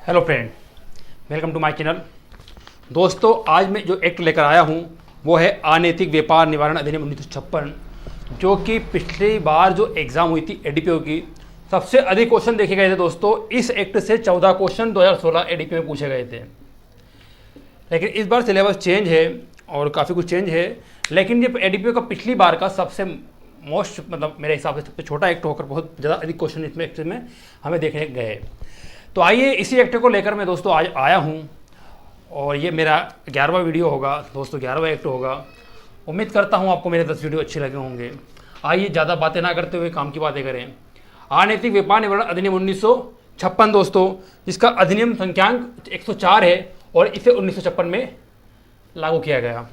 Hello friend, welcome to my channel. दोस्तों, आज मैं जो एक्ट लेकर आया हूँ वो है अनैतिक व्यापार निवारण अधिनियम 1956, जो कि पिछली बार जो एग्ज़ाम हुई थी एडीपीओ की सबसे अधिक क्वेश्चन देखे गए थे। दोस्तों, इस एक्ट से 14 क्वेश्चन 2016 एडीपीओ में पूछे गए थे। लेकिन इस बार सिलेबस चेंज है और काफ़ी कुछ चेंज है। लेकिन ये एडीपीओ का पिछली बार का सबसे मोस्ट मेरे हिसाब से सबसे छोटा एक्ट होकर बहुत ज़्यादा अधिक क्वेश्चन इसमें एक्ट में हमें देखने गए। तो आइए इसी एक्ट को लेकर मैं दोस्तों आज आया हूँ और ये मेरा 11वां वीडियो होगा दोस्तों, 11वां एक्ट होगा। उम्मीद करता हूँ आपको मेरे 10 वीडियो अच्छे लगे होंगे। आइए ज़्यादा बातें ना करते हुए काम की बातें करें। अनैतिक व्यापार निवारण अधिनियम 1956 दोस्तों, जिसका अधिनियम संख्यांक 104 है और इसे 1956 में लागू किया गया।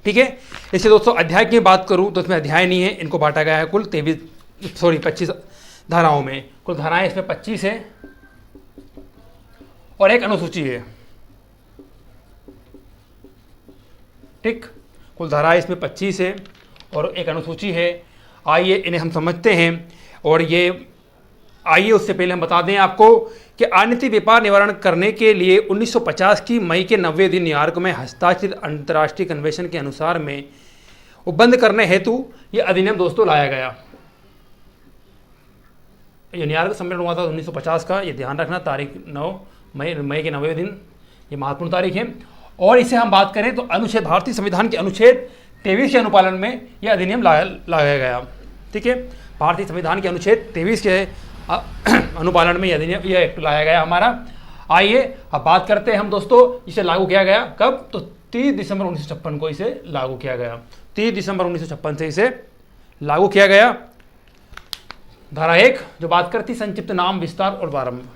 ठीक है, इससे दोस्तों अध्याय की बात करूँ तो इसमें अध्याय नहीं है, इनको बांटा गया है कुल 25 धाराओं में। कुल धाराएं इसमें 25 है और एक अनुसूची है। ठीक, कुल धाराएं इसमें 25 है और एक अनुसूची है। आइए इन्हें हम समझते हैं। और ये आइए उससे पहले हम बता दें आपको कि अनैतिक व्यापार निवारण करने के लिए 1950 की मई के 90 दिन न्यूयॉर्क में हस्ताक्षरित अंतर्राष्ट्रीय कन्वेंशन के अनुसार में उपबंध करने हेतु ये अधिनियम दोस्तों लाया गया। ये न्यूयॉर्क सम्मेलन हुआ था 1950 का, ये ध्यान रखना। तारीख 9 मई के 90वें दिन, ये महत्वपूर्ण तारीख है। और इसे हम बात करें तो अनुच्छेद भारतीय संविधान के अनुच्छेद 23 के अनुपालन में यह अधिनियम लाया गया। ठीक है, भारतीय संविधान के अनुच्छेद 23 के अनुपालन में यह अधिनियम, यह एक्ट लाया गया हमारा। आइए अब बात करते हैं हम दोस्तों, इसे लागू किया गया कब? तो 30 दिसंबर 1956 को इसे लागू किया गया। 30 दिसंबर 1956 से इसे लागू किया गया। धारा 1 जो बात करती संक्षिप्त नाम, विस्तार और प्रारंभ।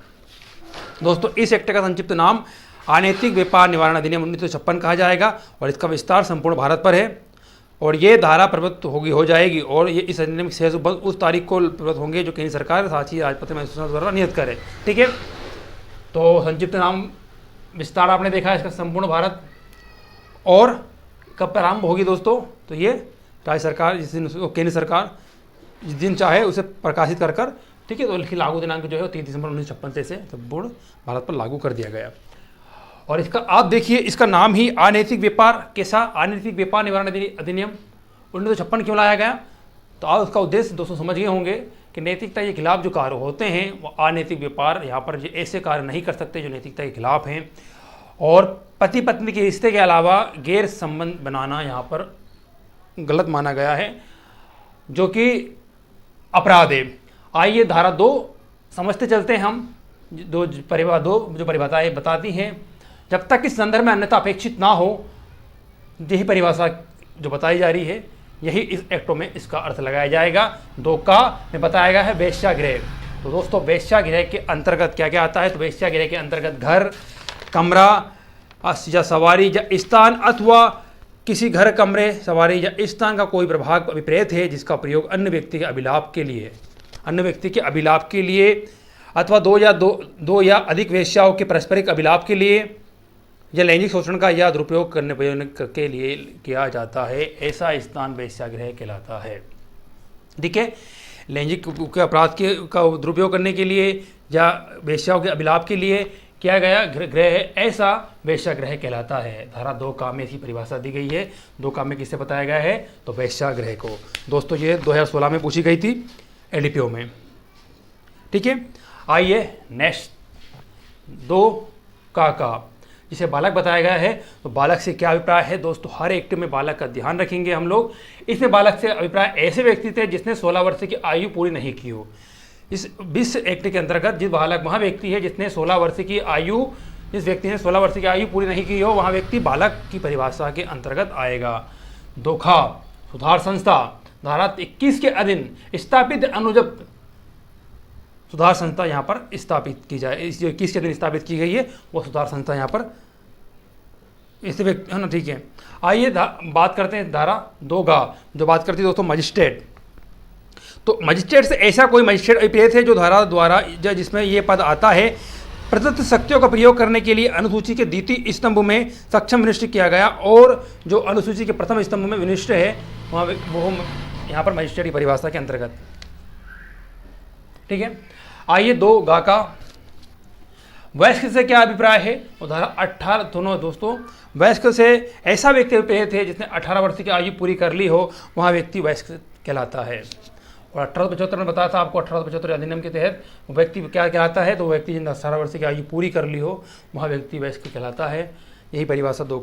दोस्तों, इस एक्ट का संक्षिप्त नाम अनैतिक व्यापार निवारण अधिनियम 1956 कहा जाएगा और इसका विस्तार संपूर्ण भारत पर है। और ये धारा प्रवृत्त हो जाएगी और ये इस अधिनियम के शेष उस तारीख को प्रवृत्त होंगे जो केंद्र सरकार साक्षी राजपत्र में द्वारा नियत करे। ठीक है, तो संक्षिप्त नाम विस्तार आपने देखा है इसका संपूर्ण भारत। और कब प्रारंभ होगी दोस्तों? तो ये राज्य सरकार जिस दिन, केंद्र सरकार जिस दिन चाहे उसे प्रकाशित कर ठीक है। तो इसकी लागू दिनांक जो है 30 दिसंबर 1956 से संपूर्ण भारत पर लागू कर दिया गया। और इसका आप देखिए, इसका नाम ही अनैतिक व्यापार, कैसा? अनैतिक व्यापार निवारण अधिनियम 1956 क्यों लाया गया? तो आप उसका उद्देश्य दोस्तों समझ गए होंगे कि नैतिकता के खिलाफ जो कार्य होते हैं वो अनैतिक व्यापार, यहाँ पर ऐसे कार्य नहीं कर सकते जो नैतिकता के खिलाफ हैं। और पति पत्नी के रिश्ते के अलावा गैर संबंध बनाना यहाँ पर गलत माना गया है, जो कि अपराध है। आइए धारा 2 समझते चलते हैं हम। दो जो परिभाषाएं बताती हैं, जब तक इस संदर्भ में अन्यथा अपेक्षित ना हो, यही परिभाषा जो बताई जा रही है, यही इस एक्टों में इसका अर्थ लगाया जाएगा। 2 का में बताया गया है वेश्यागृह। तो दोस्तों, वेश्यागृह के अंतर्गत क्या क्या आता है? तो वेश्यागृह के अंतर्गत घर, कमरा या सवारी या स्थान, अथवा किसी घर, कमरे, सवारी या स्थान का कोई प्रभाग अभिप्रेत है जिसका प्रयोग अन्य व्यक्ति के अभिलाप के लिए अथवा दो या अधिक वेश्याओं के पारस्परिक अभिलाप के लिए या लैंगिक शोषण का या दुरुपयोग करने के लिए किया जाता है, ऐसा स्थान वेश्यागृह कहलाता है। ठीक है, लैंगिक के अपराध का दुरुपयोग करने के लिए या वेश्याओं के अभिलाप के लिए किया गया गृह है, ऐसा वेश्यागृह कहलाता है। धारा 2 का में ऐसी परिभाषा दी गई है। 2 का में किससे बताया गया है? तो वेश्यागृह को। दोस्तों, ये 2016 में पूछी गई थी एडीपीओ में। ठीक है, आइए नेक्स्ट 2 का जिसे बालक बताया गया है। तो बालक से क्या अभिप्राय है? दोस्तों, हर एक्ट में बालक का ध्यान रखेंगे हम लोग। इसमें बालक से अभिप्राय ऐसे व्यक्ति थे जिसने 16 वर्ष की आयु पूरी नहीं की हो। इस एक्ट के अंतर्गत जिस बालक, वहाँ व्यक्ति है जिसने 16 वर्ष की आयु, जिस व्यक्ति ने 16 वर्ष की आयु पूरी नहीं की हो, वहाँ व्यक्ति बालक की परिभाषा के अंतर्गत आएगा। 2 सुधार संस्था, धारा 21 के अधीन स्थापित अनुजब सुधार संस्था यहाँ पर स्थापित की जाए। इस जो 21 के दिन स्थापित की गई है वो सुधार संस्था यहाँ पर इस व्यक्ति है ना। ठीक है, आइए बात करते हैं धारा 2 जो बात करती है दोस्तों मजिस्ट्रेट। तो मजिस्ट्रेट से ऐसा कोई मजिस्ट्रेट अभिप्रेत है जो धारा द्वारा जिसमें ये पद आता है, प्रदत्त शक्तियों का प्रयोग करने के लिए अनुसूची के द्वितीय स्तंभ में सक्षम विनिष्ट किया गया, और जो अनुसूची के प्रथम स्तंभ में विनिष्ट है वहाँ वो यहाँ पर मजिस्ट्रेट की परिभाषा के अंतर्गत। ठीक है, आइए 2 का वयस्क से क्या अभिप्राय है? और धारा 18 दोनों दोस्तों, वयस्क से ऐसा व्यक्ति अभिप्रेत है जिसने 18 वर्ष की आयु पूरी कर ली हो, वहाँ व्यक्ति वयस्क कहलाता है। और 1875 में बताया था आपको, 1875 अधिनियम के तहत व्यक्ति क्या कहलाता है? तो व्यक्ति जिसने 18 वर्ष की आयु पूरी कर ली हो, वहाँ व्यक्ति वयस्क कहलाता है। यही परिभाषा दो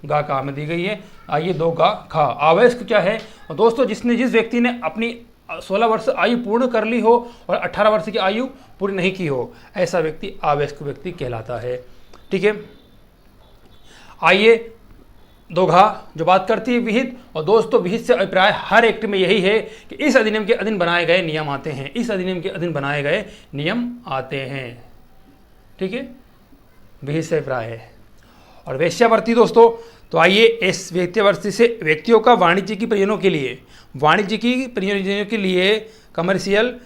गा का में दी गई है। आइए 2 गा खा, अवयस्क क्या है? और दोस्तों, जिस व्यक्ति ने अपनी 16 वर्ष आयु पूर्ण कर ली हो और 18 वर्ष की आयु पूरी नहीं की हो, ऐसा व्यक्ति अवयस्क व्यक्ति कहलाता है। ठीक है, आइए 2 घा जो बात करती है विहित। और दोस्तों, विहित से अभिप्राय हर एक्ट में यही है कि इस अधिनियम के अधीन बनाए गए नियम आते हैं, इस अधिनियम के अधीन बनाए गए नियम आते हैं। ठीक है, विहित से अभिप्राय है। और वेश्यावृत्ति दोस्तों, तो आइए इस वेश्यावृत्ति से व्यक्तियों का वाणिज्यिक प्रयोजनों के लिए कमर्शियल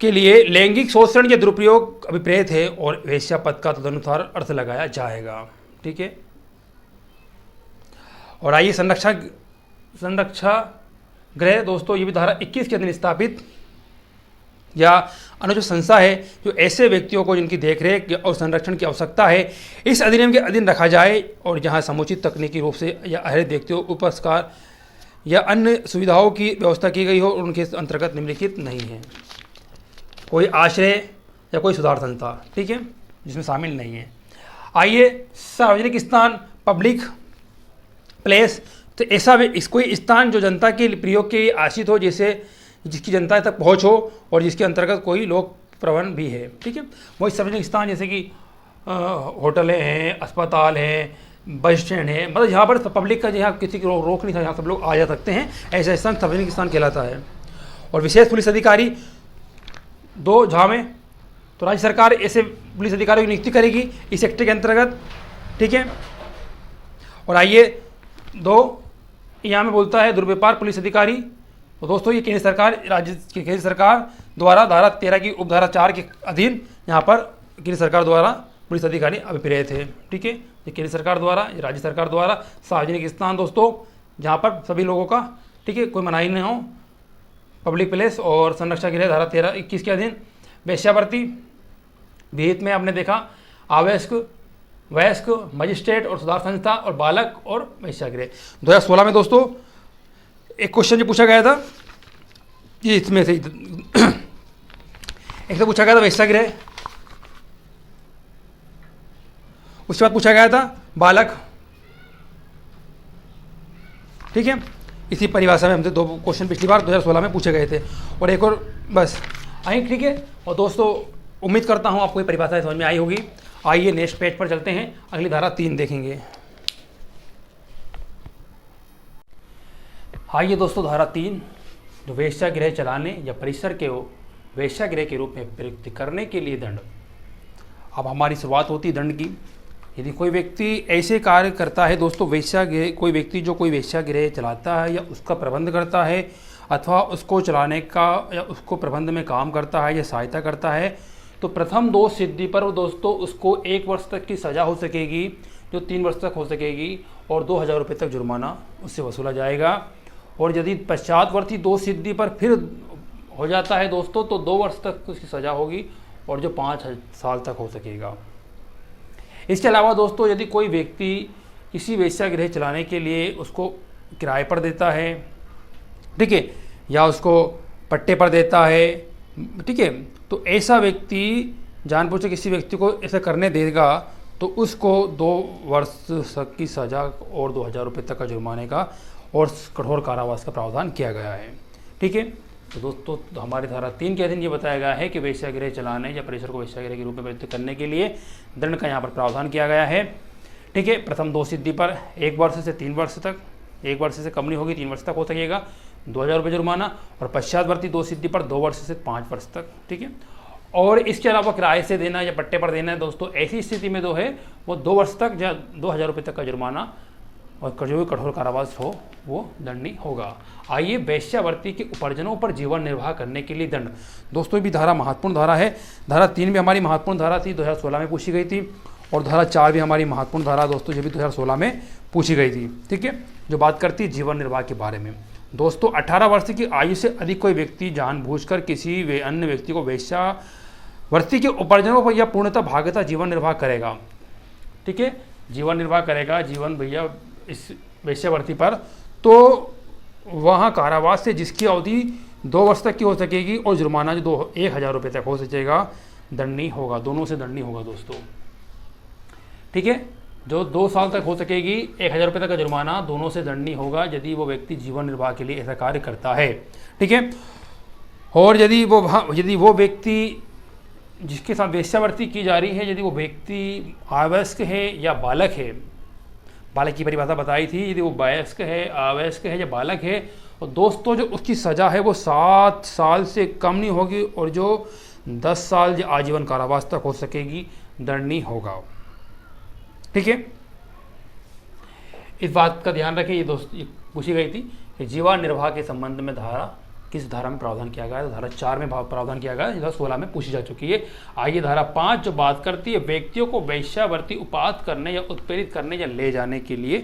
के लिए लैंगिक शोषण या दुरुपयोग अभिप्रेत है और वेश्या पद का तदनुसार अर्थ लगाया जाएगा। ठीक है, और आइए संरक्षा गृह दोस्तों, ये भी धारा 21 के अधीन स्थापित या अनुचित संस्था है जो ऐसे व्यक्तियों को जिनकी देखरेख और संरक्षण की आवश्यकता है, इस अधिनियम के अधीन रखा जाए और जहां समुचित तकनीकी रूप से या अहरित व्यक्तियों उपस्कार या अन्य सुविधाओं की व्यवस्था की गई हो और उनके अंतर्गत निम्नलिखित नहीं है। कोई आश्रय या कोई सुधार संस्था, ठीक है, जिसमें शामिल नहीं है। आइए सार्वजनिक स्थान, पब्लिक प्लेस, तो ऐसा कोई स्थान जो जनता के प्रयोग के लिए आश्रित हो, जैसे जिसकी जनता तक पहुँच हो और जिसके अंतर्गत कोई लोक प्रबंध भी है। ठीक है, वही सार्वजनिक स्थान जैसे कि होटलें हैं, अस्पताल हैं, बस स्टैंड है, मतलब यहाँ पर पब्लिक का जहाँ किसी की रोक नहीं था, यहाँ सब लोग आ जा सकते हैं, ऐसा स्थान सार्वजनिक स्थान कहलाता है। और विशेष पुलिस अधिकारी 2 झा में, तो राज्य सरकार ऐसे पुलिस अधिकारियों की नियुक्ति करेगी इस एक्ट के अंतर्गत। ठीक है, और आइए 2 यहाँ में बोलता है दुर्व्यापार पुलिस अधिकारी। तो दोस्तों, ये केंद्र सरकार द्वारा धारा 13 की उपधारा 4 के अधीन यहाँ पर केंद्र सरकार द्वारा पुलिस अधिकारी अभिप्रेत है। ठीक है, ये केंद्र सरकार द्वारा, ये राज्य सरकार द्वारा सार्वजनिक स्थान दोस्तों जहाँ पर सभी लोगों का, ठीक है, कोई मनाही नहीं हो, पब्लिक प्लेस और संरक्षा गृह धारा 13-21 के अधीन। वेश्यावृत्ति विहित में आपने देखा आवयस्क, वयस्क, मजिस्ट्रेट और सुधार संस्था और बालक और वेश्यागृह। 2016 में दोस्तों एक क्वेश्चन जो पूछा गया था, ये इसमें से एक तो पूछा गया था वेश्यागृह, उसके बाद पूछा गया था बालक। ठीक है, इसी परिभाषा में हमसे 2 क्वेश्चन पिछली बार 2016 में पूछे गए थे और एक और बस आई। ठीक है, और दोस्तों उम्मीद करता हूँ आपको ये परिभाषा समझ में आई होगी। आइए नेक्स्ट पेज पर चलते हैं, अगली धारा 3 देखेंगे। आइए दोस्तों धारा 3, जो वेश्यागृह चलाने या परिसर के वेश्यागृह के रूप में प्रयुक्त करने के लिए दंड। अब हमारी शुरुआत होती है दंड की। यदि कोई व्यक्ति ऐसे कार्य करता है दोस्तों, वेश्यागृह, कोई व्यक्ति जो कोई वेश्यागृह चलाता है या उसका प्रबंध करता है अथवा उसको चलाने का या उसको प्रबंध में काम करता है या सहायता करता है, तो प्रथम दोष सिद्धि पर दोस्तों उसको 1 वर्ष तक की सज़ा हो सकेगी, जो 3 वर्ष तक हो सकेगी, और 2000 रुपये तक जुर्माना उससे वसूला जाएगा। और यदि पश्चातवर्ती दोष सिद्धि पर फिर हो जाता है दोस्तों, तो 2 वर्ष तक उसकी सज़ा होगी और जो 5 साल तक हो सकेगा। इसके अलावा दोस्तों, यदि कोई व्यक्ति किसी वेश्यागृह चलाने के लिए उसको किराए पर देता है, ठीक है, या उसको पट्टे पर देता है, ठीक है, तो ऐसा व्यक्ति जानबूझ के किसी व्यक्ति को ऐसा करने देगा तो उसको 2 वर्ष तक की सज़ा और 2000 रुपये तक का जुर्माने का और कठोर कारावास का प्रावधान किया गया है। ठीक है, तो दोस्तों हमारे धारा 3 के अधीन ये बताया गया है कि वेश्यागृह चलाने या परिसर को वेश्यागृह के रूप में प्रयुक्त करने के लिए दंड का यहाँ पर प्रावधान किया गया है। ठीक है, प्रथम दोष सिद्धि पर 1 वर्ष से 3 वर्ष तक, 1 वर्ष से कम नहीं होगी, 3 वर्ष तक हो सकेगा, 2000 रुपये जुर्माना, और पश्चातवर्ती दोष सिद्धि पर 2 वर्ष से 5 वर्ष तक। ठीक है, और इसके अलावा किराए से देना या पट्टे पर देना है दोस्तों, ऐसी स्थिति में जो है वो 2 वर्ष तक या 2000 रुपये तक का जुर्माना और जो भी कठोर कारावास हो वो दंडनीय होगा। आइए वेश्यावृत्ति के उपार्जनों पर जीवन निर्वाह करने के लिए दंड। दोस्तों ये भी धारा महत्वपूर्ण धारा है। धारा 3 भी हमारी महत्वपूर्ण धारा थी, 2016 में पूछी गई थी, और धारा 4 भी हमारी महत्वपूर्ण धारा दोस्तों, ये भी 2016 में पूछी गई थी। ठीक है, जो बात करती है जीवन निर्वाह के बारे में। दोस्तों 18 वर्ष की आयु से अधिक कोई व्यक्ति जानबूझकर किसी अन्य व्यक्ति को वर्ती के उपार्जनों पर यह पूर्णतः भागता जीवन निर्वाह करेगा। ठीक है, जीवन निर्वाह करेगा, जीवन भैया इस वेश्यावृत्ति पर। तो वहाँ कारावास से जिसकी अवधि 2 वर्ष तक की हो सकेगी और जुर्माना जो 1,000 रुपये तक हो सकेगा, दंडनीय होगा, दोनों से दंडनीय होगा दोस्तों। ठीक है, जो 2 साल तक हो सकेगी, 1,000 रुपये तक का जुर्माना, दोनों से दंडनीय होगा यदि वो व्यक्ति जीवन निर्वाह के लिए ऐसा कार्य करता है। ठीक है, और यदि वो व्यक्ति जिसके साथ वेश्यावृत्ति की जा रही है, यदि वो व्यक्ति अवयस्क है या बालक है, बालक की परिभाषा बताई थी, यदि वो वयस्क है, अवयस्क है या बालक है, और दोस्तों जो उसकी सज़ा है वो 7 साल से कम नहीं होगी और जो 10 साल या आजीवन कारावास तक हो सकेगी, दंडनीय होगा। ठीक है, इस बात का ध्यान रखें। ये पूछी गई थी कि जीवन निर्वाह के संबंध में किस धारा में प्रावधान किया गया है, तो धारा 4 में प्रावधान किया गया है, धारा 16 में पूछी जा चुकी है। आइए धारा 5 जो बात करती है व्यक्तियों को वेश्यावृत्ति उपात करने या उत्प्रेरित करने या ले जाने के लिए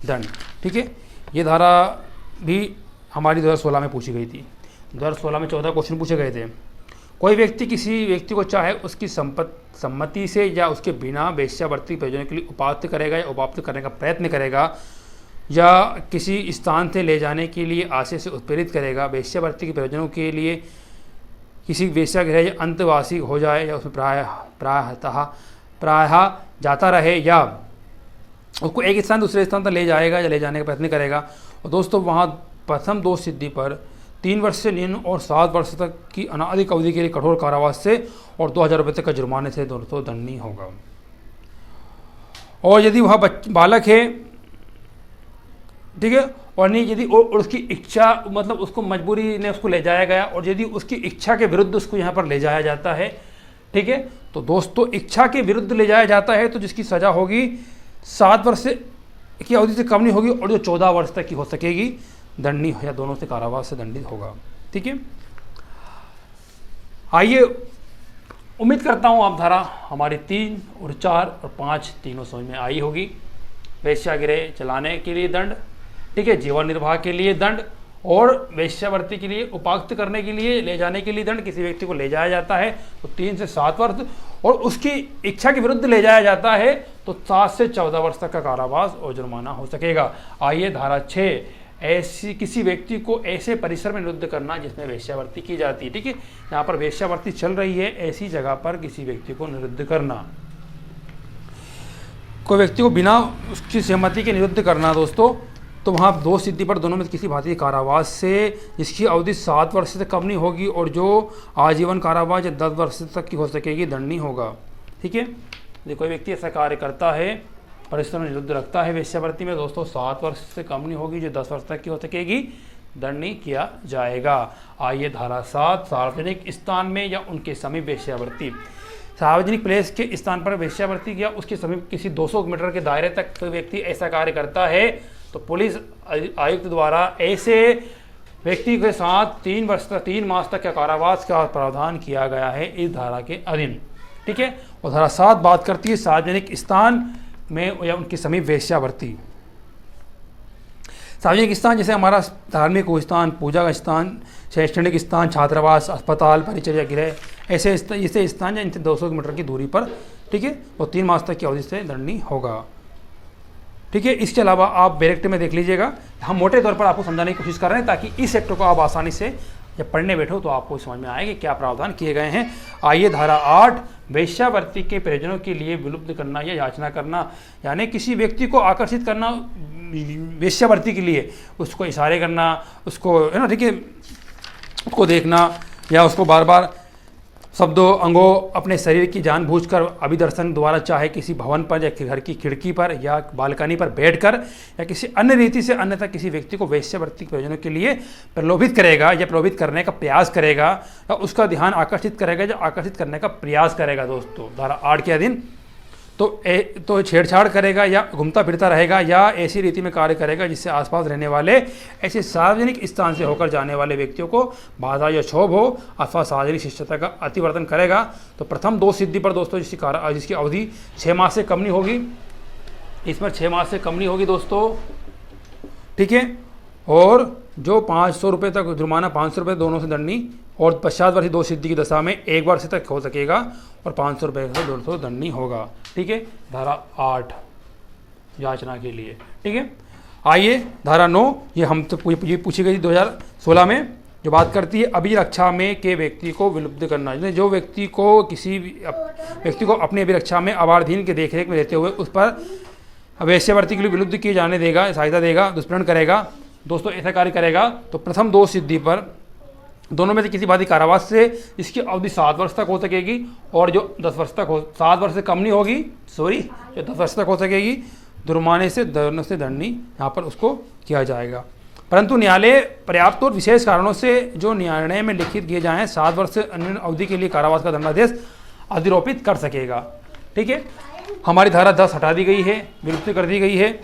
दंड। ठीक है, ये धारा भी हमारी 2016 में पूछी गई थी। 2016 में 14 क्वेश्चन पूछे गए थे। कोई व्यक्ति किसी व्यक्ति को चाहे उसकी सम्मति से या उसके बिना वेश्यावृत्ति प्रयोजन के लिए उपात्त करेगा या उपाप्त करने का प्रयत्न करेगा या किसी स्थान से ले जाने के लिए आशय से उत्प्रेरित करेगा, वेश्यावृत्ति के प्रयोजनों के लिए किसी वेश्यागृह या अंतवासी हो जाए या उसमें प्रायः जाता रहे या उसको एक स्थान दूसरे स्थान तक ले जाएगा या ले जाने का प्रयत्न करेगा। और दोस्तों वहाँ प्रथम दोष सिद्धि पर 3 वर्ष से निम्न और 7 वर्ष तक की अनाधिक अवधि के लिए कठोर कारावास से और 2,000 रुपये तक का जुर्माने से दोस्तों दंडनीय होगा। और यदि वह बालक है, ठीक है, और नहीं यदि उसकी इच्छा, मतलब उसको मजबूरी ने उसको ले जाया गया और यदि उसकी इच्छा के विरुद्ध उसको यहाँ पर ले जाया जाता है, ठीक है, तो दोस्तों इच्छा के विरुद्ध ले जाया जाता है तो जिसकी सज़ा होगी 7 वर्ष की अवधि से कम नहीं होगी और जो 14 वर्ष तक की हो सकेगी, दंडनीय या दोनों से कारावास से दंडित होगा। ठीक है, आइए उम्मीद करता हूँ आप धारा हमारी 3 और 4 और 5 तीनों समझ में आई होगी। वेश्यागृह चलाने के लिए दंड, ठीक है, जीवन निर्वाह के लिए दंड और वेश्यावृत्ति के लिए उपाक्त करने के लिए ले जाने के लिए दंड। किसी व्यक्ति को ले जाया जाता है तो 3 से 7 वर्ष और उसकी इच्छा के विरुद्ध ले जाया जाता है तो 7 से 14 वर्ष तक का कारावास और जुर्माना हो सकेगा। आइए धारा 6, ऐसी किसी व्यक्ति को ऐसे परिसर में निरुद्ध करना जिसमें वेश्यावृत्ति की जाती है। ठीक है, यहाँ पर वेश्यावृत्ति चल रही है, ऐसी जगह पर किसी व्यक्ति को निरुद्ध करना, कोई व्यक्ति को बिना उसकी सहमति के निरुद्ध करना दोस्तों, तो वहाँ दोष सिद्धि पर दोनों में किसी भांति कारावास से जिसकी अवधि 7 वर्ष से कम नहीं होगी और जो आजीवन कारावास या 10 वर्ष तक की हो सकेगी, दंडनीय होगा। ठीक है, यदि कोई व्यक्ति ऐसा कार्य करता है, परिसर में निरुद्ध रखता है वेश्यावृत्ति में दोस्तों, 7 वर्ष से कम नहीं होगी, जो 10 वर्ष तक की हो सकेगी, दंडनीय किया जाएगा। आइए धारा 7, सार्वजनिक स्थान में या उनके समीप वेश्यावृत्ति। सार्वजनिक प्लेस के स्थान पर वेश्यावृत्ति या उसके समीप किसी 200 मीटर के दायरे तक कोई व्यक्ति ऐसा कार्य करता है तो पुलिस आयुक्त द्वारा ऐसे व्यक्ति के साथ 3 मास तक का कारावास का प्रावधान किया गया है इस धारा के अधीन। ठीक है, और धारा 7 बात करती है सार्वजनिक स्थान में या उनके समीप वेश्यावृत्ति। सार्वजनिक स्थान जैसे हमारा धार्मिक स्थान, पूजा का स्थान, शैक्षणिक स्थान, छात्रावास, अस्पताल, परिचर्या गृह, ऐसे स्थान या इनसे 200 मीटर की दूरी पर, ठीक है, और 3 मास तक की अवधि से दंडनीय होगा। ठीक है, इसके अलावा आप बैरेक्ट में देख लीजिएगा, हम मोटे तौर पर आपको समझाने की कोशिश कर रहे हैं ताकि इस सेक्टर को आप आसानी से जब पढ़ने बैठो तो आपको समझ में आएगा क्या प्रावधान किए गए हैं। आइए धारा 8, वेश्यावृत्ति के प्रयोजनों के लिए विलुप्त करना या याचना करना, यानी किसी व्यक्ति को आकर्षित करना वेश्यावृत्ति के लिए, उसको इशारे करना, उसको है ना, ठीक है, उसको देखना या उसको बार बार शब्दों अंगों अपने शरीर की जानबूझकर अभिदर्शन द्वारा चाहे किसी भवन पर या घर की खिड़की पर या बालकनी पर बैठकर या किसी अन्य रीति से अन्यथा किसी व्यक्ति को वेश्यावृत्ति के प्रयोजनों के लिए प्रलोभित करेगा या प्रलोभित करने का प्रयास करेगा या उसका ध्यान आकर्षित करेगा या आकर्षित करने का प्रयास करेगा दोस्तों धारा 8 के अधीन, तो छेड़छाड़ करेगा या घूमता फिरता रहेगा या ऐसी रीति में कार्य करेगा जिससे आसपास रहने वाले ऐसे सार्वजनिक स्थान से होकर जाने वाले व्यक्तियों को बाधा या क्षोभ हो अथवा सार्वजनिक शिष्टता का अतिवर्तन करेगा। तो प्रथम दोष सिद्धि पर दोस्तों जिसकी अवधि 6 मास से कम नहीं होगी, इसमें 6 मास से कम नहीं होगी दोस्तों। ठीक है, और जो 500 रुपये तक जुर्माना, 500 रुपये दोनों से दंडनीय और पश्चातवर्ती दोष सिद्धि की दशा में 1 वर्ष तक हो सकेगा और 500 रुपये से 150 दंडनीय होगा। ठीक है, धारा 8 याचना के लिए। ठीक है, आइए धारा 9, ये हम तो ये पूछी गई 2016 में, जो बात करती है अभिरक्षा में के व्यक्ति को विलुप्त करना। जो व्यक्ति को किसी व्यक्ति को अपनी अभिरक्षा में अवार्धीन के देखरेख में रहते हुए उस पर वेश्यावृत्ति के लिए विलुप्त किए जाने देगा, सहायता देगा, दुष्प्रेरण करेगा, दोस्तों ऐसा कार्य करेगा तो प्रथम दोष सिद्धि पर दोनों में से किसी बाधित कारावास से इसकी अवधि 7 वर्ष तक हो सकेगी, और जो 10 वर्ष तक हो, 7 वर्ष से कम नहीं होगी, सॉरी, जो 10 वर्ष तक हो सकेगी, जुर्माने से दंडनीय यहाँ पर उसको किया जाएगा। परंतु न्यायालय पर्याप्त और विशेष कारणों से जो निर्णय में लिखित किए जाएँ 7 वर्ष से अन्य अवधि के लिए कारावास का दंडादेश अधिरोपित कर सकेगा। ठीक है, हमारी धारा 10 हटा दी गई है, विलुप्त कर दी गई है,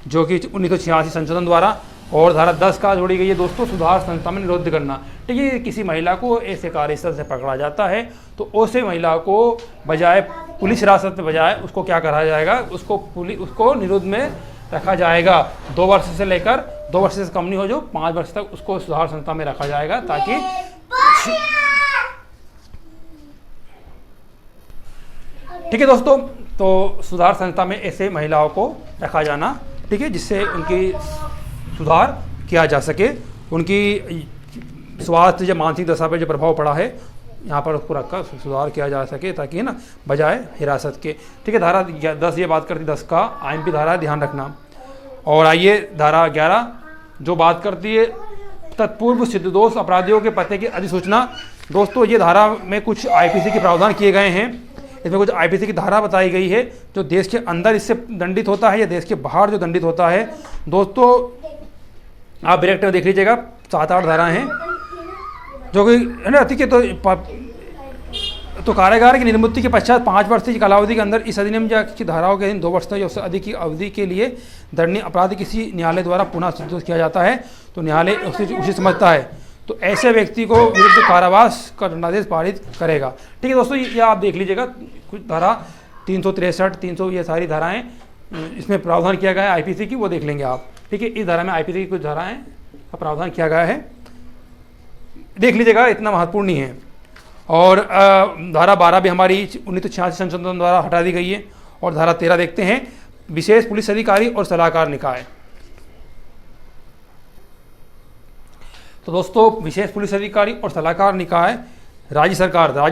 जो कि 1986 संशोधन द्वारा, और धारा 10 का जोड़ी गई है दोस्तों, सुधार संस्था में निरुद्ध करना। ठीक है, किसी महिला को ऐसे कार्यस्थल से पकड़ा जाता है तो ऐसे महिला को बजाय पुलिस हिरासत में बजाय उसको क्या करा जाएगा, उसको निरुद्ध में रखा जाएगा। 2 वर्ष से लेकर 2 वर्ष से कम नहीं हो, जो 5 वर्ष तक उसको सुधार संस्था में रखा जाएगा, ताकि ठीक है दोस्तों, तो सुधार संस्था में ऐसे महिलाओं को रखा जाना, ठीक है, जिससे उनकी सुधार किया जा सके, उनकी स्वास्थ्य या मानसिक दशा पर जो प्रभाव पड़ा है यहाँ पर उसको रखकर सुधार किया जा सके, ताकि ना बजाय हिरासत के। ठीक है, धारा 10 ये बात करती 10 का आईएमपी धारा ध्यान रखना। और आइए धारा 11 जो बात करती है तत्पूर्व सिद्धदोष अपराधियों के पते की अधिसूचना। दोस्तों ये धारा में कुछ आईपीसी के प्रावधान किए गए हैं, इसमें कुछ आईपीसी की धारा बताई गई है जो देश के अंदर इससे दंडित होता है या देश के बाहर जो दंडित होता है। दोस्तों आप डायरेक्ट में देख लीजिएगा, 7-8 धाराएं हैं जो कि है ना, ठीक है। तो कारागार की निर्मुक्ति के पश्चात 5 वर्ष की कालावधि के अंदर इस अधिनियम की धाराओं के अधीन 2 वर्ष तक या उससे अधिक की अवधि के लिए दंडनीय अपराध किसी न्यायालय द्वारा पुनः सिद्धोष किया जाता है तो न्यायालय उसे समझता है तो ऐसे व्यक्ति को विरुद्ध कारावास का दंडादेश पारित करेगा। ठीक है दोस्तों, ये आप देख लीजिएगा, कुछ धारा 363, 300 ये सारी धाराएं इसमें प्रावधान किया गया है आईपीसी की, वो देख लेंगे आप। ठीक है, इस धारा में आईपीसी की कुछ धाराएं का प्रावधान किया गया है, देख लीजिएगा, इतना महत्वपूर्ण नहीं है। और धारा 12 भी हमारी 1986 संशोधन द्वारा हटा दी गई है। और धारा 13 देखते हैं, विशेष पुलिस अधिकारी और सलाहकार निकाय। तो दोस्तों विशेष पुलिस अधिकारी और सलाहकार निकाय राज्य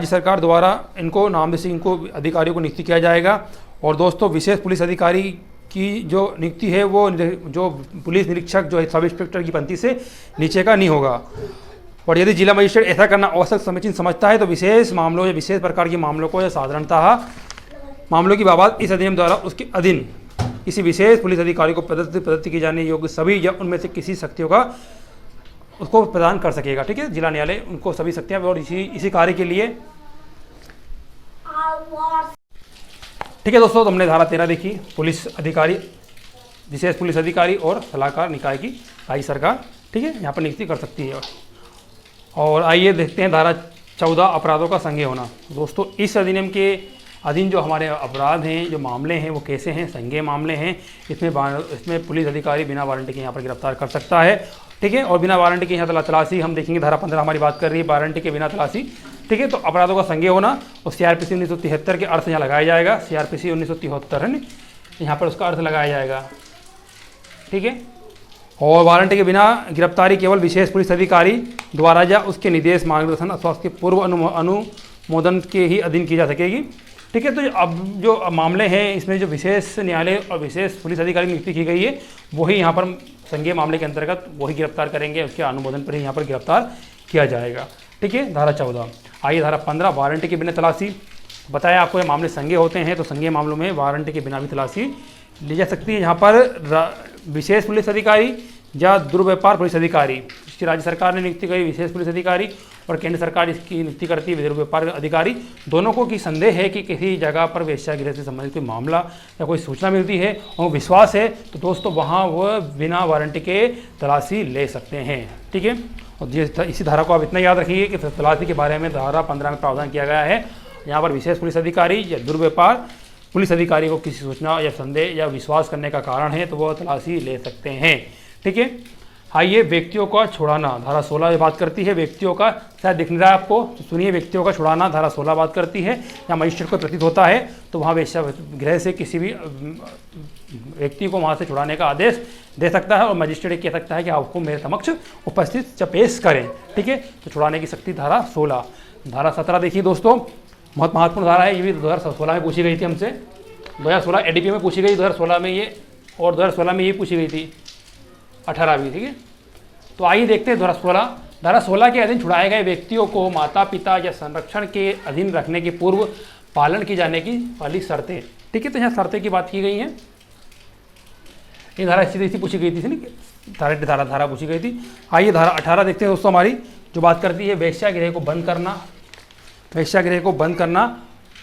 सरकार द्वारा इनको नामनिश्चित इनको अधिकारियों को नियुक्त किया जाएगा। और दोस्तों विशेष पुलिस अधिकारी की जो नियुक्ति है वो जो पुलिस निरीक्षक जो है सब इंस्पेक्टर की पंक्ति से नीचे का नहीं होगा। और यदि जिला मजिस्ट्रेट ऐसा करना आवश्यक समीचीन समझता है तो विशेष मामलों या विशेष प्रकार के मामलों को या साधारणतः मामलों की बाबत इस अधिनियम द्वारा उसके अधीन किसी विशेष पुलिस अधिकारी को प्रदत्त की जाने योग्य सभी या उनमें से किसी शक्तियों का उसको प्रदान कर सकेगा। ठीक है, जिला न्यायालय उनको सभी शक्तियाँ और इसी कार्य के लिए। ठीक है दोस्तों, तो हमने धारा 13 देखी, पुलिस अधिकारी, विशेष पुलिस अधिकारी और सलाहकार निकाय की राज्य सरकार, ठीक है, यहाँ पर नियुक्ति कर सकती है। और आइए देखते हैं धारा 14 अपराधों का संज्ञेय होना। दोस्तों इस अधिनियम के अधीन जो हमारे अपराध हैं, जो मामले हैं, वो कैसे हैं, संज्ञेय मामले हैं। इसमें पुलिस अधिकारी बिना वारंटी के यहाँ पर गिरफ्तार कर सकता है। ठीक है, और बिना वारंटी के यहाँ तलाशी हम देखेंगे, धारा 15 हमारी बात कर रही है वारंटी के बिना तलाशी। ठीक है, तो अपराधों का संज्ञेय होना और सीआरपीसी 1973 के अर्थ यहाँ लगाया जाएगा। सीआरपीसी 1973 है ना, यहाँ पर उसका अर्थ लगाया जाएगा। ठीक है, और वारंटी के बिना गिरफ्तारी केवल विशेष पुलिस अधिकारी द्वारा या उसके निर्देश, मार्गदर्शन अथवा उसके पूर्व अनुमोदन के ही अधीन की जा सकेगी। ठीक है, तो अब जो मामले हैं इसमें जो विशेष न्यायालय और विशेष पुलिस अधिकारी की नियुक्ति की गई है वही यहाँ पर संज्ञेय मामले के अंतर्गत वही गिरफ्तार करेंगे, उसके अनुमोदन पर ही यहाँ पर गिरफ्तार किया जाएगा। ठीक है, धारा 14। आइए धारा 15 वारंटी के बिना तलाशी। बताया आपको ये मामले संज्ञेय होते हैं तो संज्ञेय मामलों में वारंटी के बिना भी तलाशी ली जा सकती है। यहाँ पर विशेष पुलिस अधिकारी या दुर्व्यापार पुलिस अधिकारी, इसकी राज्य सरकार ने नियुक्ति करी विशेष पुलिस अधिकारी और केंद्र सरकार इसकी नियुक्ति करती है दुर्व्यापार अधिकारी। दोनों को की संदेह है कि किसी जगह पर वेश्यागृह से संबंधित कोई मामला या कोई सूचना मिलती है और विश्वास है तो दोस्तों वहाँ वह बिना वारंटी के तलाशी ले सकते हैं। ठीक है, और इसी धारा को आप इतना याद रखिए कि तलाशी के बारे में धारा 15 में प्रावधान किया गया है। यहाँ पर विशेष पुलिस अधिकारी या दुर्व्यापार पुलिस अधिकारी को किसी सूचना या संदेह या विश्वास करने का कारण है तो वह तलाशी ले सकते हैं। ठीक है, आइए, व्यक्तियों का छुड़ाना, धारा 16 बात करती है व्यक्तियों का, शायद दिख नहीं रहा है आपको, तो सुनिए, व्यक्तियों का छुड़ाना धारा 16 बात करती है। या मजिस्ट्रेट को प्रतीत होता है तो वहाँ वेश्यागृह से किसी भी व्यक्ति को वहाँ से छुड़ाने का आदेश दे सकता है और मजिस्ट्रेट कह सकता है कि आपको मेरे समक्ष उपस्थित पेश करें। ठीक है, तो छुड़ाने की शक्ति धारा 16। धारा 17 देखिए दोस्तों, बहुत महत्वपूर्ण धारा है, ये भी 2016 में पूछी गई थी हमसे, 2016 एडीपी में पूछी गई, 2016 में ये, और 2016 में ये पूछी गई थी 18 भी। ठीक है, तो आइए देखते हैं धारा 16 के अधीन छुड़ाए गए व्यक्तियों को माता पिता या संरक्षण के अधीन रखने के पूर्व पालन की जाने की वाली शर्तें। ठीक है, तो यहाँ शर्तें की बात की गई है। ये धारा इसी पूछी गई थी, धारा पूछी गई थी। आइए धारा 18 देखते हैं दोस्तों, हमारी जो बात करती है वेश्यागृह को बंद करना, वेश्यागृह को बंद करना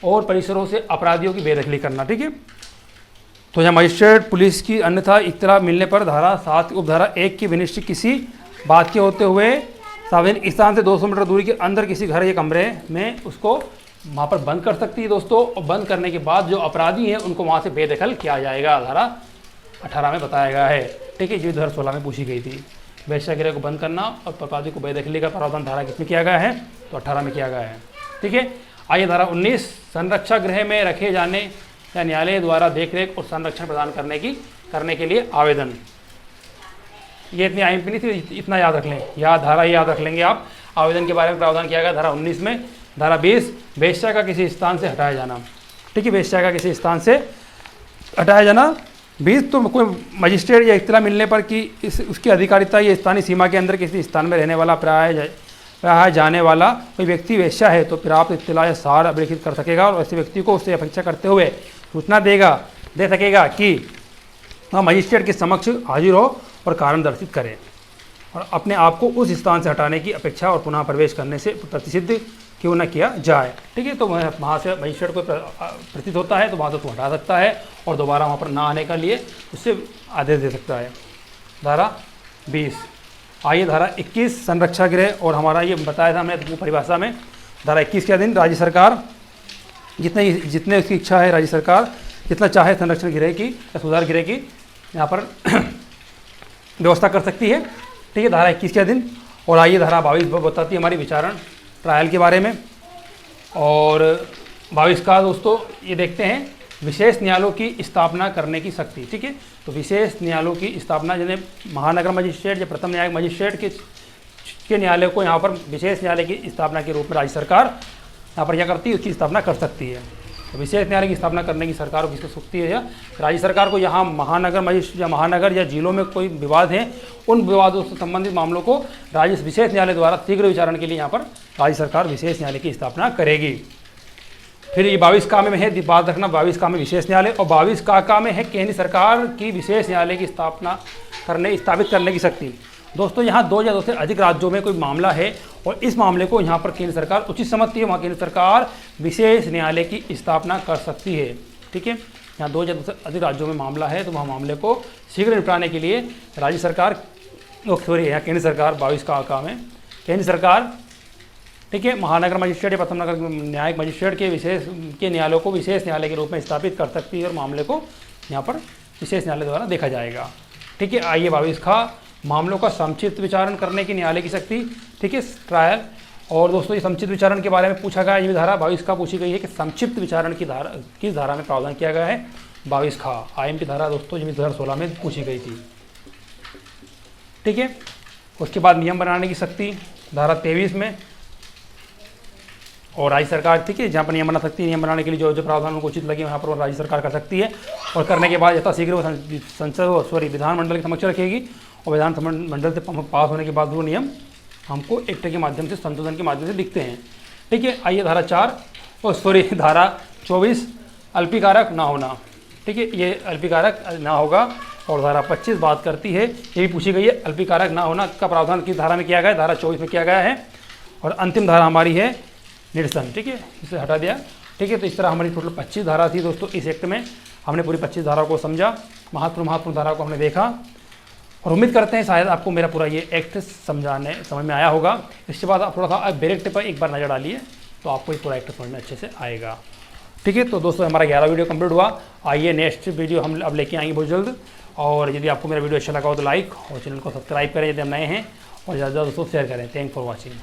और परिसरों से अपराधियों की बेदखली करना। ठीक है, तो यहाँ मजिस्ट्रेट पुलिस की अन्यथा इत्तला मिलने पर धारा 7 उपधारा 1 की विनिश्चित किसी बात के होते हुए सार्वजनिक स्थान से 200 मीटर दूरी के अंदर किसी घर या कमरे में उसको वहाँ पर बंद कर सकती है दोस्तों। और बंद करने के बाद जो अपराधी हैं उनको वहाँ से बेदखल किया जाएगा, धारा 18 में बताया गया है। ठीक है, ये धारा 16 में पूछी गई थी। वेश्यागृह को बंद करना और अपराधी को बेदखली का प्रावधान धारा किसमें किया गया है, तो 18 में किया गया है। ठीक है, आइए धारा 19 संरक्षा गृह में रखे जाने या न्यायालय द्वारा देखरेख और संरक्षण प्रदान करने के लिए आवेदन। ये इतनी आईएमपी नहीं थी, इतना याद रख लें, धारा याद रख लेंगे आप। आवेदन के बारे में प्रावधान किया गया धारा 19 में। धारा 20 वेश्या का किसी स्थान से हटाया जाना। ठीक है, वेश्या का किसी स्थान से हटाया जाना। 20 तो कोई मजिस्ट्रेट या इत्तला मिलने पर कि उसकी अधिकारिता या स्थानीय सीमा के अंदर किसी स्थान में रहने वाला प्राय जाने वाला कोई व्यक्ति वेश्या है तो प्राप्त इत्तला या सार अभिलिखित कर सकेगा और ऐसे व्यक्ति को उससे अपेक्षा करते हुए सूचना दे सकेगा कि वह मजिस्ट्रेट के समक्ष हाजिर हो और कारण दर्शित करें और अपने आप को उस स्थान से हटाने की अपेक्षा और पुनः प्रवेश करने से प्रतिसिद्ध क्यों न किया जाए। ठीक है, तो वहाँ से मजिस्ट्रेट को प्रतीत होता है तो वहाँ से तो हटा सकता है और दोबारा वहाँ पर ना आने के लिए उससे आदेश दे सकता है। धारा 20। आइए धारा 21 संरक्षा गृह, और हमारा ये बताया था हमने परिभाषा में, धारा 21 के अधीन राज्य सरकार जितने उसकी इच्छा है, राज्य सरकार जितना चाहे संरक्षण गृह की या सुधार गृह की यहाँ पर व्यवस्था कर सकती है। ठीक है, धारा 21 के अधीन। और आइए धारा 22 बताती है हमारी विचारण ट्रायल के बारे में। और 22 का दोस्तों ये देखते हैं, विशेष न्यायालयों की स्थापना करने की शक्ति। ठीक है, तो विशेष न्यायालयों की स्थापना, जिन्हें महानगर मजिस्ट्रेट या प्रथम न्यायिक मजिस्ट्रेट के न्यायालय को यहाँ पर विशेष न्यायालय की स्थापना के रूप में राज्य सरकार यहाँ पर क्या करती है, उसकी स्थापना कर सकती है। तो विशेष न्यायालय की स्थापना करने की सरकार को किसको शक्ति है, या राज्य सरकार को। यहाँ महानगर या जिलों में कोई विवाद हैं, उन विवादों से संबंधित मामलों को राज्य विशेष न्यायालय द्वारा शीघ्र विचारण के लिए यहाँ पर राज्य सरकार विशेष न्यायालय की स्थापना करेगी। फिर ये 22 का में है, बात रखना, 22 का में विशेष न्यायालय, और 22 का में है केंद्र सरकार की विशेष न्यायालय की स्थापित करने की शक्ति। दोस्तों यहाँ 2 या 2 से अधिक राज्यों में कोई मामला है और इस मामले को यहाँ पर केंद्र सरकार उचित समझती है, वहाँ केंद्र सरकार विशेष न्यायालय की स्थापना कर सकती है। ठीक है, यहाँ 2 या 2 से अधिक राज्यों में मामला है तो वहाँ मामले को शीघ्र निपटाने के लिए राज्य सरकार, यहाँ केंद्र सरकार 22 का में केंद्र सरकार, ठीक है, महानगर मजिस्ट्रेट या प्रथम नगर न्यायिक मजिस्ट्रेट के न्यायालयों को विशेष न्यायालय के रूप में स्थापित कर सकती है और मामले को यहाँ पर विशेष न्यायालय द्वारा देखा जाएगा। ठीक है, आइए 22 का मामलों का संक्षिप्त विचारण करने की न्यायालय की शक्ति। ठीक है, ट्रायल। और दोस्तों ये संक्षिप्त विचारण के बारे में पूछा गया, ये धारा 22 का पूछी गई है कि संक्षिप्त विचारण की धारा किस धारा में प्रावधान किया गया है, 22 का आईएमपी धारा दोस्तों जो 2016 में पूछी गई थी। ठीक है, उसके बाद नियम बनाने की शक्ति धारा 23 में, और राज्य सरकार, ठीक है, जहाँ पर नियम बना सकती है, नियम बनाने के लिए जो प्रावधान उनको उचित लगे वहाँ पर राज्य सरकार कर सकती है और करने के बाद यथाशीघ्र वो विधानमंडल के समक्ष रखेगी और विधानमंडल से पास होने के बाद वो नियम हमको एक्ट के माध्यम से, संशोधन के माध्यम से दिखते हैं। ठीक है, आइए धारा 4 धारा 24 अल्पीकारक ना होना। ठीक है, ये अल्पीकारक ना होगा। और धारा 25 बात करती है, ये भी पूछी गई है, अल्पीकारक ना होना का प्रावधान किस धारा में किया गया है, धारा 24 में किया गया है। और अंतिम धारा हमारी है निरसन। ठीक है, इसे हटा दिया। ठीक है, तो इस तरह हमारी टोटल 25 धारा थी दोस्तों इस एक्ट में। हमने पूरी 25 धारा को समझा, महत्वपूर्ण धारा को हमने देखा और उम्मीद करते हैं शायद आपको मेरा पूरा ये एक्ट समझ में आया होगा। इसके बाद आप थोड़ा सा डायरेक्ट पर एक बार नज़र डालिए तो आपको ये पूरा एक्ट समझ में अच्छे से आएगा। ठीक है, तो दोस्तों हमारा 11 वीडियो कंप्लीट हुआ। आइए नेक्स्ट वीडियो हम अब लेके आएंगे बहुत जल्द। और यदि आपको मेरा वीडियो अच्छा लगा हो तो लाइक और चैनल को सब्सक्राइब करें यदि हम नए हैं, और ज़्यादा से ज़्यादा दोस्तों शेयर करें। Thank for watching.